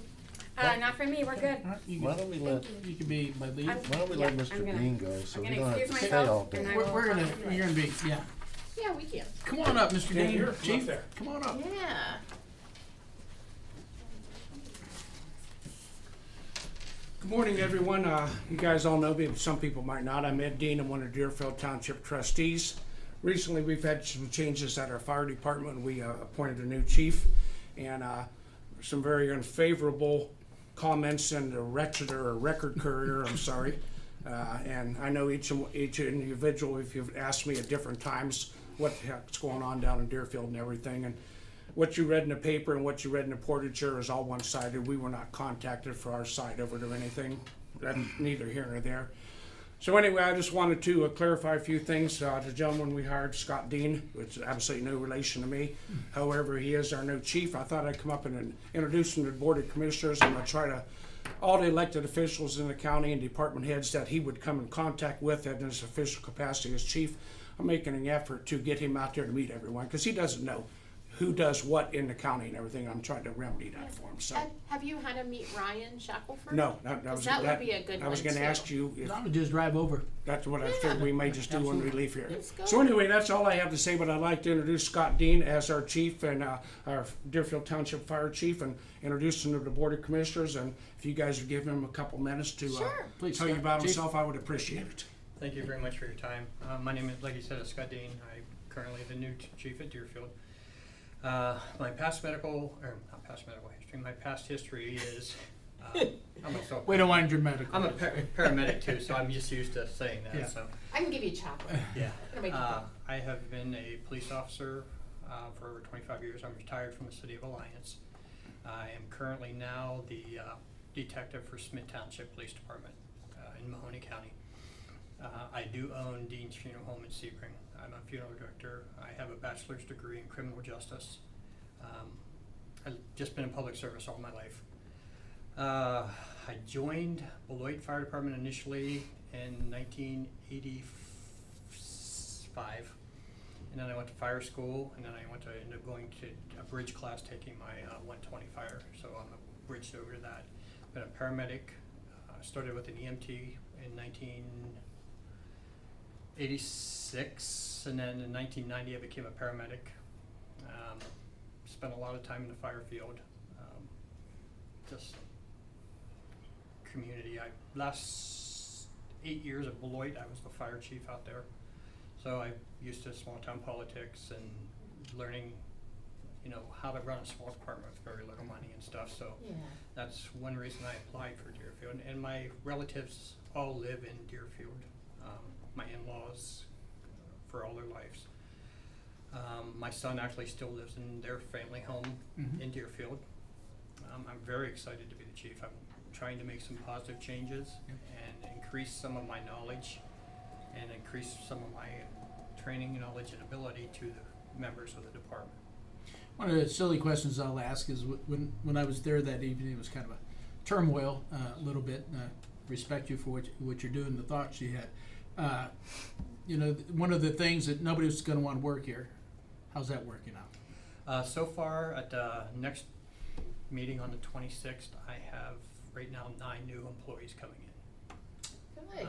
Not for me, we're good. All right, you Why can- don't we let, You can be my lead. I'm- why don't we let Yeah, Mr. I'm gonna- Dean go, so I'm we gonna don't have excuse to stay myself, all and day? I will We're gonna, talk to you you're gonna be, yeah. Yeah, we can. Come on up, Mr. Dean. here, come Chief, up there. come on up. Yeah. Good morning, everyone. You guys all know me, but some people might not. I'm Ed Dean. I'm one of Deerfield Township trustees. Recently, we've had some changes at our fire department. We appointed a new chief, and some very unfavorable comments in the record courier. I'm sorry. And I know each individual, if you've asked me at different times what the heck's going on down in Deerfield and everything, and what you read in the paper and what you read in the portraiture is all one-sided. We were not contacted for our side of it or anything. That's neither here nor there. So anyway, I just wanted to clarify a few things. The gentleman we hired, Scott Dean, which is absolutely no relation to me. However, he is our new chief. I thought I'd come up and introduce him to the Board of Commissioners. I'm gonna try to, all the elected officials in the county and department heads that he would come in contact with in his official capacity as chief, I'm making an effort to get him out there to meet everyone, because he doesn't know who does what in the county and everything. I'm trying to remedy that for him, so. Ed, have you had him meet Ryan Shackelford? No, that was. That would be a good I was one, gonna too. ask you if I would just drive over. that's what I figured we may just do when we leave here. Let's go. So anyway, that's all I have to say, but I'd like to introduce Scott Dean as our chief and our Deerfield Township Fire Chief, and introduce him to the Board of Commissioners, and if you guys would give him a couple minutes to Sure. Please, tell you Scott. about Chief. himself, I would appreciate it. Thank you very much for your time. My name is, like you said, Scott Dean. I'm currently the new chief at Deerfield. My past medical, or not past medical history, my past history is, We don't want your medical. I'm a paramedic too, so I'm just used to saying that, Yeah. so, I can give you chocolate. yeah. Gonna make you proud. I have been a police officer for over 25 years. I'm retired from the City of Alliance. I am currently now the detective for Smith Township Police Department in Mahoney County. I do own Dean's Funeral Home in Sebring. I'm a funeral director. I have a bachelor's degree in criminal justice. I've just been in public service all my life. I joined Beloit Fire Department initially in 1985, and then I went to fire school, and then I ended up going to a bridge class, taking my 120 fire. So I'm bridged over to that. Been a paramedic. Started with an EMT in 1986, and then in 1990 I became a paramedic. Spent a lot of time in the fire field. Just community. Last 8 years at Beloit, I was the fire chief out there. So I'm used to small town politics and learning, how to run a small department with very little money and stuff. So Yeah. that's one reason I applied for Deerfield. And my relatives all live in Deerfield. My in-laws for all their lives. My son actually still lives in their family home in Deerfield. I'm very excited to be the chief. I'm trying to make some positive changes and increase some of my knowledge and increase some of my training, knowledge, and ability to the members of the department. One of the silly questions I'll ask is when I was there that evening, it was kind of a turmoil a little bit. Respect you for what you're doing, the thoughts you had. One of the things that nobody was going to want to work here. How's that working out? So far, at the next meeting on the 26th, I have right now 9 new employees coming in. Good.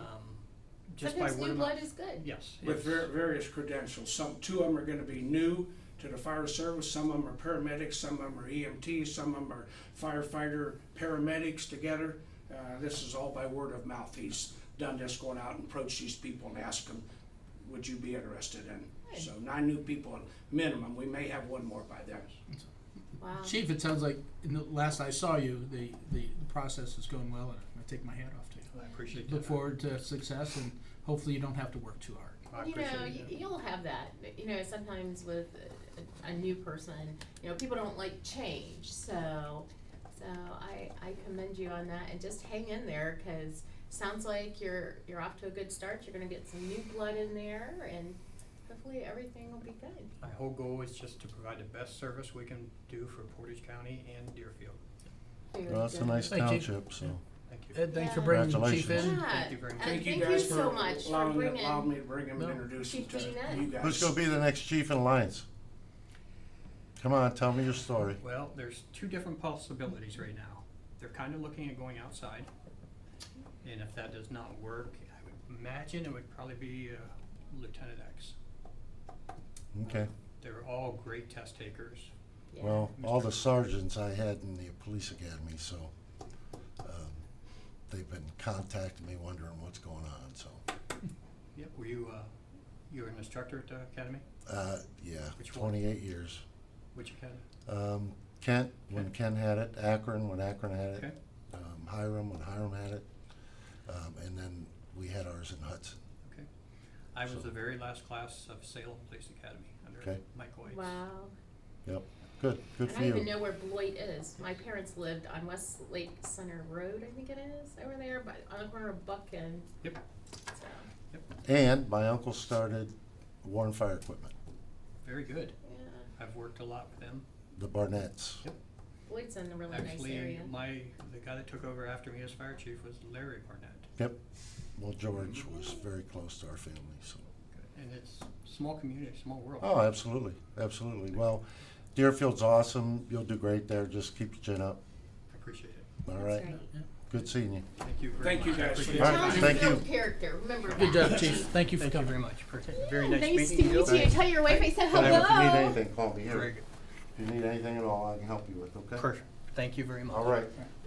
Just Sometimes by word new of blood mouth. is good. Yes. With various credentials. Two of them are gonna be new to the fire service, some of them are paramedics, some of them are EMTs, some of them are firefighter, paramedics together. This is all by word of mouth. He's done this, going out and approached these people and asked them, would you be interested in? Good. So 9 new people minimum. We may have one more by then. Wow. Chief, it sounds like in the last I saw you, the process is going well, and I take my hat off to you. I appreciate that. Look forward to success, and hopefully you don't have to work too hard. I You know, appreciate it. you'll have that. You know, sometimes with a new person, you know, people don't like change. So I commend you on that, and just hang in there, because sounds like you're off to a good start. You're going to get some new blood in there, and hopefully everything will be good. My whole goal is just to provide the best service we can do for Portage County and Deerfield. Very Well, it's a good. nice Thank you. township, so. Thank you. Ed, thanks for Yeah. bringing the chief Congratulations. in. Yeah. Thank you very much. And Thank you thank guys you for so much for allowing bringing. me to bring him and No. introduce him Chief to Dean. you guys. Who's gonna be the next chief in Alliance? Come on, tell me your story. Well, there's two different possibilities right now. They're kind of looking at going outside. And if that does not work, I would imagine it would probably be Lieutenant X. Okay, They're all great test takers. Yeah. well, all the sergeants I had in the police academy, so, they've been contacting me wondering what's going on, so. Yep, were you an instructor at the academy? Yeah, Which one? 28 years. Which academy? Kent, when Kent had it, Akron, when Akron had it. Okay. Hiram, when Hiram had it. And then we had ours in Hudson. Okay. I was So- the very last class of Salem Police Academy under Okay. Mike White. Wow. Yep, good I for don't even you. know where Beloit is. My parents lived on West Lake Center Road, I think it is, over there, but on the corner of Buck and. Yep. So, And my uncle started War and Fire Equipment, Very good. yeah, I've worked a lot with them. the Barnetts. Yep. Beloit's in a really nice Actually, area. the guy that took over after me as fire chief was Larry Barnett. Yep. Well, George was very close to our family, so. And it's small community, small world. Oh, absolutely, absolutely. Well, Deerfield's awesome. You'll do great there. Just keep your chin up. I appreciate it. All That's right. right. Good seeing you. Thank you very Thank you much. I guys for appreciate your it. All right, John thank you. Field character, remember that. Good job, chief. Thank you for Thank you coming. very much. Very nice Nice meeting to you. meet you. Tell your wife I said If you need hello. anything, call me Very here. good. If you need anything at all, I can help you with, okay? Perfect. Thank you very much. All right.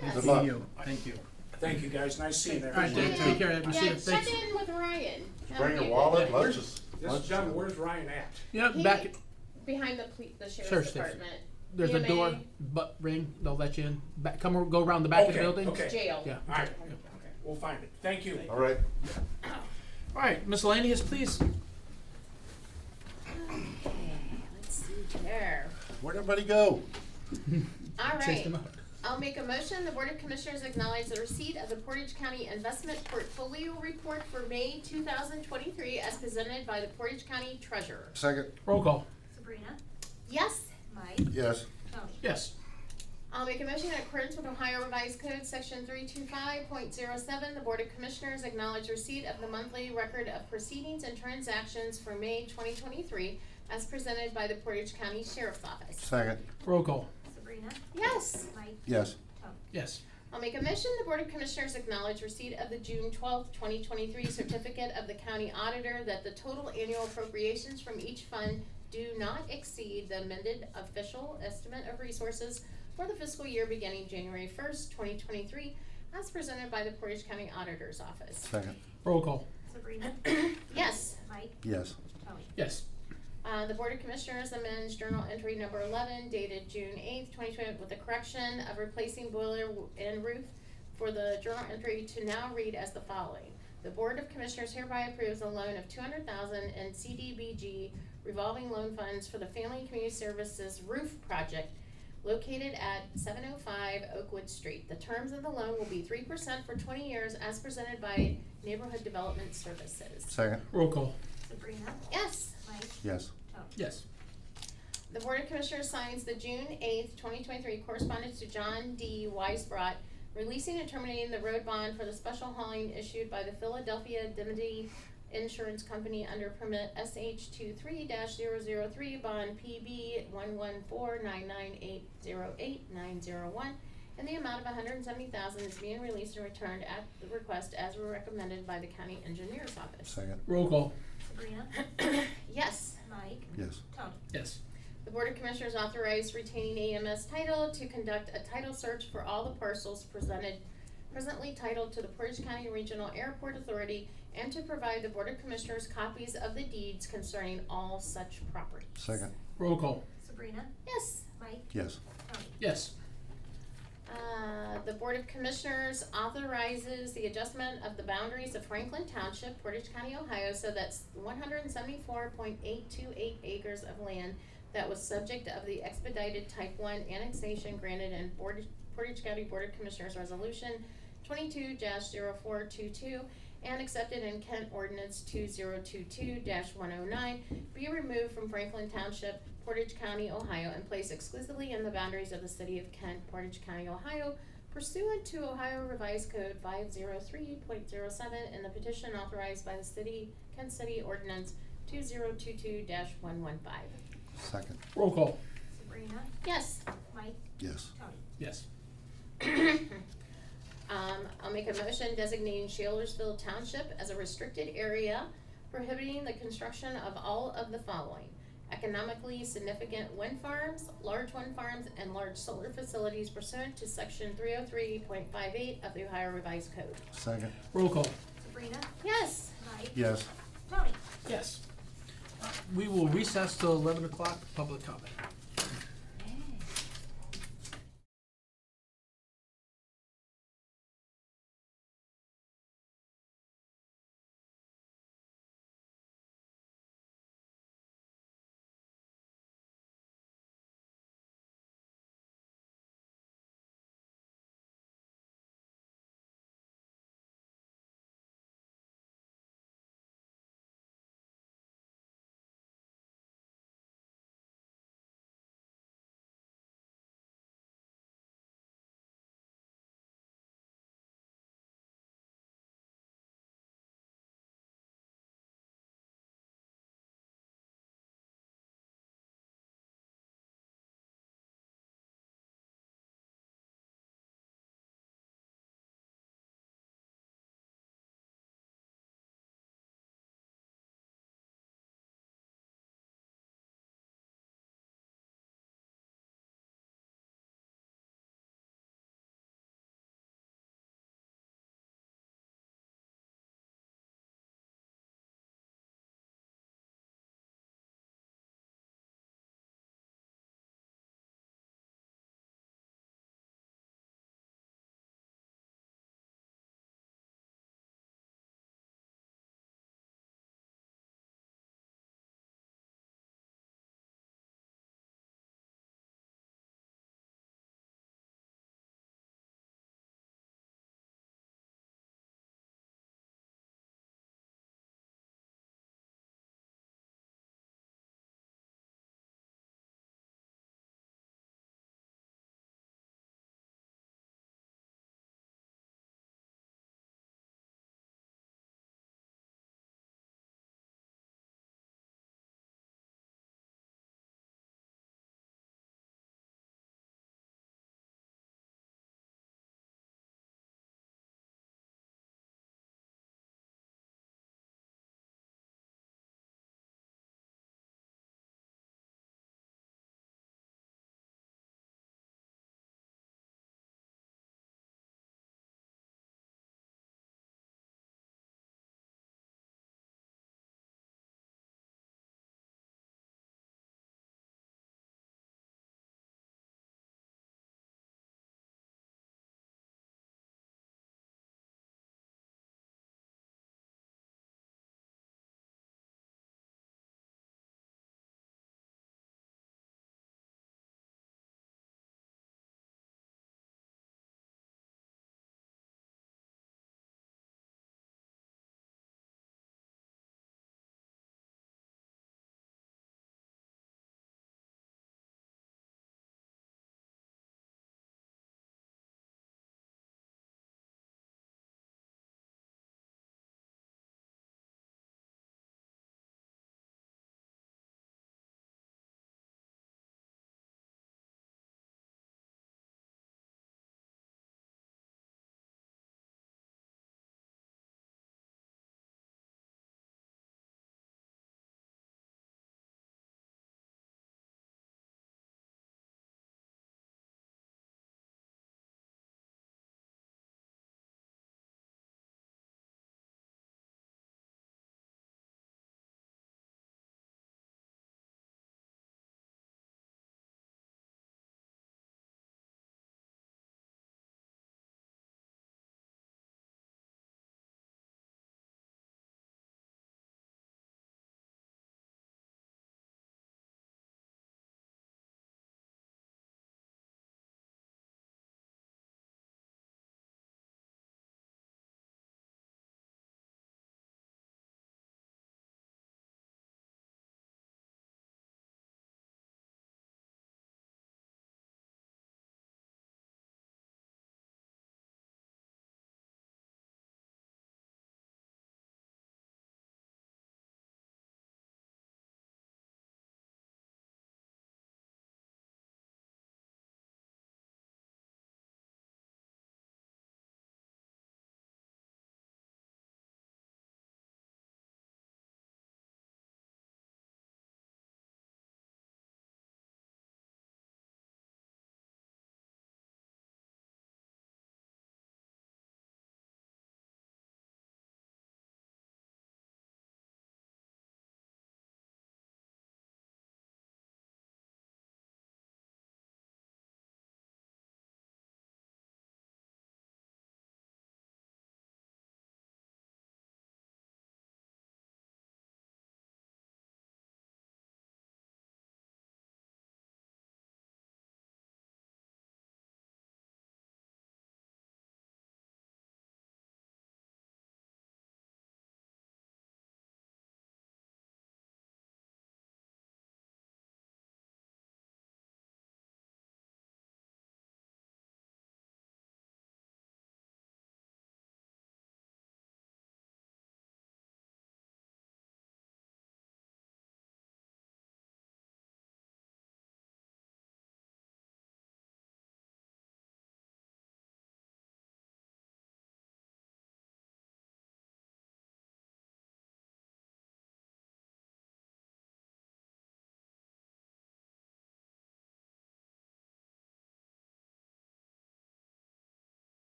Yes. Good luck. Thank you. Thank you guys, nice seeing All right, everyone. Dave, take care, Ed. We'll see Yeah, you. check Thanks. in with Ryan. Bring your Yeah. wallet, Yeah. lunch is. This is done, where's Ryan at? Yep, He- back, Behind the Sheriff's sheriff's station. department. there's a EMA. door, but ring, they'll let you in. Back, go around the back of the Okay, building. okay. Jail. Yeah. All right, okay, we'll find it. Thank you. All right. All right, miscellaneous, please. Okay, let's see there. Where'd everybody go? All Chased right. him out. I'll make a motion. The Board of Commissioners acknowledge the receipt of the Portage County Investment Portfolio Report for May 2023 as presented by the Portage County Treasurer. Second. Roll call. Sabrina, Yes. Mike, Yes. Tony. Yes. I'll make a motion in accordance with Ohio Revised Code, Section 325.07. The Board of Commissioners acknowledge receipt of the monthly record of proceedings and transactions for May 2023 as presented by the Portage County Sheriff's Office. Second. Roll call. Sabrina, Yes. Mike, Yes. Tony. Yes. I'll make a motion, the Board of Commissioners acknowledge receipt of the June 12th, 2023 certificate of the county auditor that the total annual appropriations from each fund do not exceed the amended official estimate of resources for the fiscal year beginning January 1st, 2023, as presented by the Portage County Auditor's Office. Second. Roll call. Sabrina, Yes. Mike, Yes. Tony. Yes. The Board of Commissioners amends Journal Entry Number 11 dated June 8th, 2020 with the correction of replacing boiler and roof for the journal entry to now read as the following. The Board of Commissioners hereby approves a loan of $200,000 in CDBG revolving loan funds for the Family and Community Services roof project located at 705 Oakwood Street. The terms of the loan will be 3% for 20 years as presented by Neighborhood Development Services. Second. Roll call. Sabrina, Yes. Mike, Yes. Tony. Yes. The Board of Commissioners signs the June 8th, 2023 correspondence to John D. Weisbrot releasing and terminating the road bond for the special hauling issued by the Philadelphia Indemnity Insurance Company under permit SH23-003 bond PB 11499808901 and the amount of $170,000 is being released and returned at the request as recommended by the County Engineer's Office. Second. Roll call. Sabrina, Yes. Mike, Yes. Tony. Yes. The Board of Commissioners authorized retaining AMS title to conduct a title search for all the parcels presently titled to the Portage County Regional Airport Authority and to provide the Board of Commissioners copies of the deeds concerning all such properties. Second. Roll call. Sabrina, Sabrina, Yes. Mike, Yes. Tony. Yes. The Board of Commissioners authorizes the adjustment of the boundaries of Franklin Township, Portage County, Ohio, so that's 174.828 acres of land that was subject of the expedited Type 1 annexation granted in Portage County Board of Commissioners Resolution 22-0422 and accepted in Kent Ordinance 2022-109 be removed from Franklin Township, Portage County, Ohio, and placed exclusively in the boundaries of the city of Kent, Portage County, Ohio, pursuant to Ohio Revised Code 503.07 and the petition authorized by the city, Kent City Ordinance 2022-115. Second. Roll call. Sabrina, Yes. Mike, Yes. Tony. Yes. I'll make a motion designating Shalersville Township as a restricted area, prohibiting the construction of all of the following: economically significant wind farms, large wind farms, and large solar facilities pursuant to section 303.58 of the Ohio Revised Code. Second. Roll call. Sabrina, Yes. Mike, Yes. Tony. Yes. We will recess till 11 o'clock, public comment.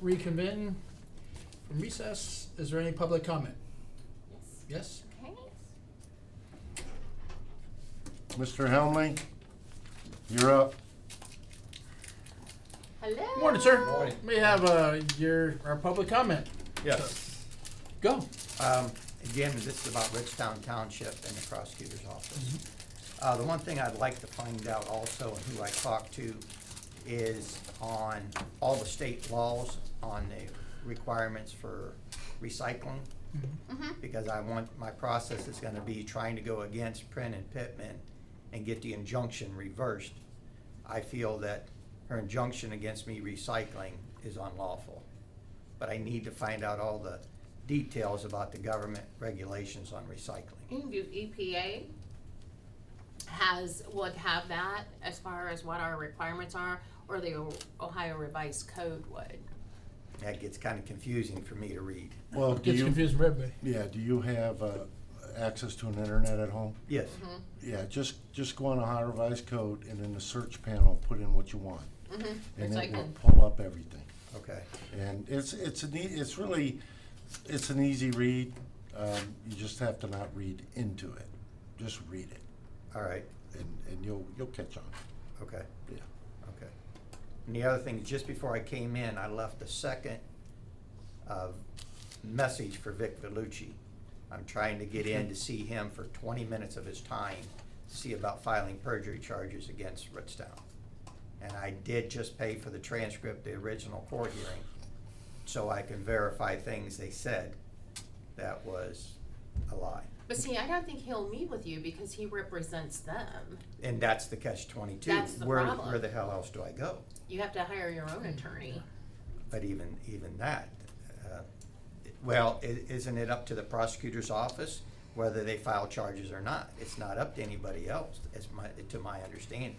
Reconvene from recess. Is there any public comment? Yes? Okay. Mr. Helmley, you're up. Hello. Morning, sir. We have our public comment. Yes. Go. Again, this is about Richtown Township and the prosecutor's office. The one thing I'd like to find out also, and who I talked to, is on all the state laws on the requirements for recycling. Because my process is gonna be trying to go against Prynne and Pittman and get the injunction reversed. I feel that her injunction against me recycling is unlawful. But I need to find out all the details about the government regulations on recycling. You can do EPA would have that as far as what our requirements are, or the Ohio Revised Code would. That gets kind of confusing for me to read. Well, do Gets you, confusing for everybody. yeah, do you have access to an internet at home? Yes, Yeah, just go on Ohio Revised Code and in the search panel, put in what you want. And it will Recycling. pull up everything. okay. And it's an easy read. You just have to not read into it. Just read it, All right, and you'll catch on. okay, Yeah. okay. And the other thing, just before I came in, I left a second message for Vic Vellucci. I'm trying to get in to see him for 20 minutes of his time, to see about filing perjury charges against Richtown. And I did just pay for the transcript, the original court hearing, so I can verify things they said that was a lie. But see, I don't think he'll meet with you because he represents them. And that's the catch-22. That's the Where problem. the hell else do I go? You have to hire your own attorney. But even that, well, isn't it up to the prosecutor's office whether they file charges or not? It's not up to anybody else, to my understanding.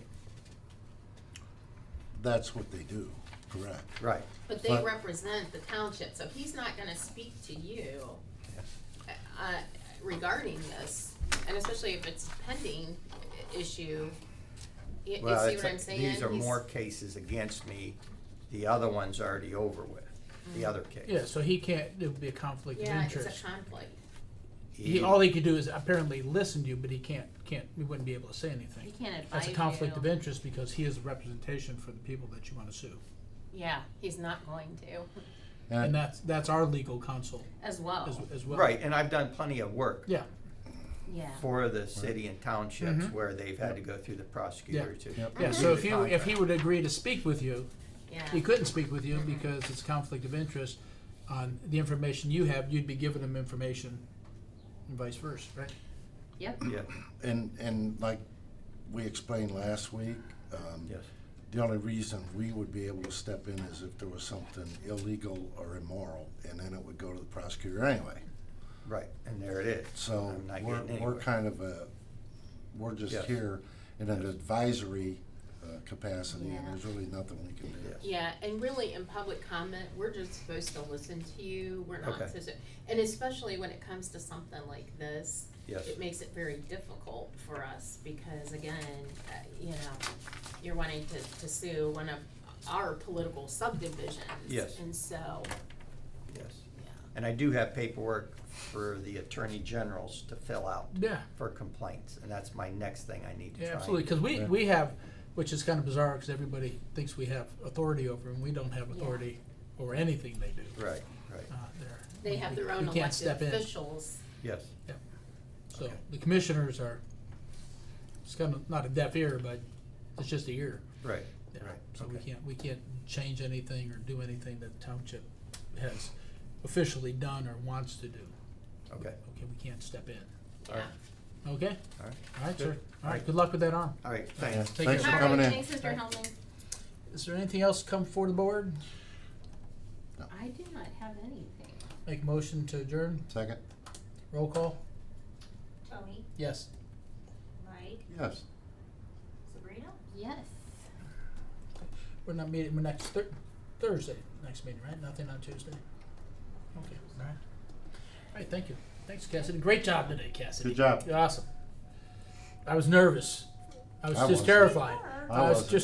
That's what they do, correct. Right. But they But- represent the township, so he's not gonna speak to you regarding this, and especially if it's a pending issue. You Well, see what I'm saying? these are He's- more cases against me. The other one's already over with, the other case. Yeah, so he can't, it would be a conflict of Yeah, it's interest. a conflict. All he could do is apparently listen to you, but he we wouldn't be able to say anything. He can't advise That's a you. conflict of interest because he is a representation for the people that you wanna sue. Yeah, he's not going to, And that's our legal counsel as well. as well. Right, and I've done plenty of work Yeah, Yeah. for the city and townships where they've had to go through the prosecutor to. Yep. yeah, so if he would agree to speak with you, Yeah. he couldn't speak with you because it's a conflict of interest on the information you have, you'd be giving him information and vice versa, right? Yep. Yeah, And like we explained last week, yes, the only reason we would be able to step in is if there was something illegal or immoral, and then it would go to the prosecutor anyway. right, and there it is. So I'm not we're getting anywhere. kind of we're just Yes. here in an advisory capacity, and Yeah. there's really nothing we can do. Yes. Yeah, and really in public comment, we're just supposed to listen to you, we're not Okay. supposed to, and especially when it comes to something like this, Yes. it makes it very difficult for us, because again, you know, you're wanting to sue one of our political subdivisions. Yes. And so, Yes. yeah. And I do have paperwork for the attorney generals to fill out Yeah. for complaints, and that's my next thing I need to Yeah, try. absolutely, because we have, which is kind of bizarre, because everybody thinks we have authority over them, we don't have authority over anything they do. Right, right, They have their own we can't elected step in. officials. yes, So Okay. the commissioners are, it's kind of not a deaf ear, but it's just a ear. right, Yeah. right. So okay. we can't change anything or do anything that the township has officially done or wants to do. Okay, Okay, we can't step in. all right, Okay? all right. All right, Good. sir. All right, good luck with that arm. All right, Yeah. thanks. Take Thanks care. for coming in. Thanks, Mr. Hellman. Is there anything else come before the board? I do not have anything. Make a motion to adjourn? Second? Roll call? Tony, Yes. Mike, Yes. Sabrina? Yes. We're not meeting, we're next Thursday, next meeting, right? Nothing on Tuesday? Okay, all right. All right, thank you. Thanks, Cassidy. Great job today, Cassidy. Good job. You're awesome. I was nervous. I was I just wasn't. terrified. I was wasn't. just